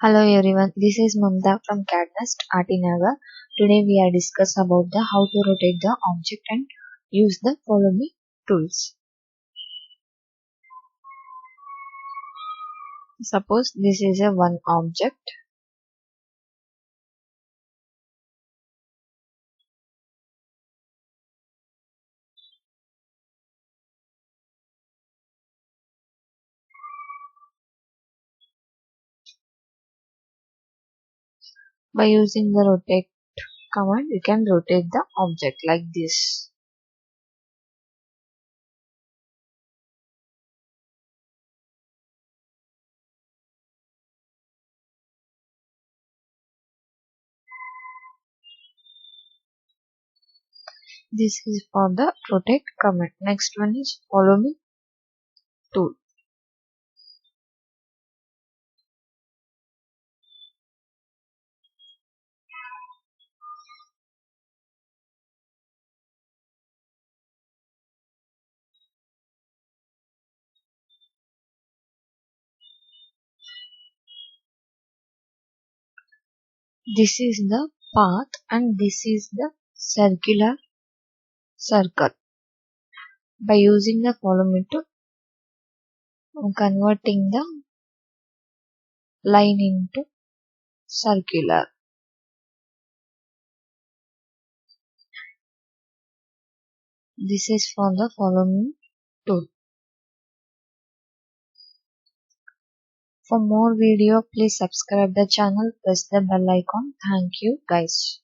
Hello everyone, this is Mamta from CAD NEST Nagar. Today we are discuss about the how to rotate the object and use the follow me tools. Suppose this is a one object. By using the rotate command, you can rotate the object like this. This is for the rotate command. Next one is follow me tool. This is the path and this is the circular circle. By using the follow me tool, converting the line into circular. This is for the follow me tool. For more video, please subscribe the channel, press the bell icon. Thank you guys.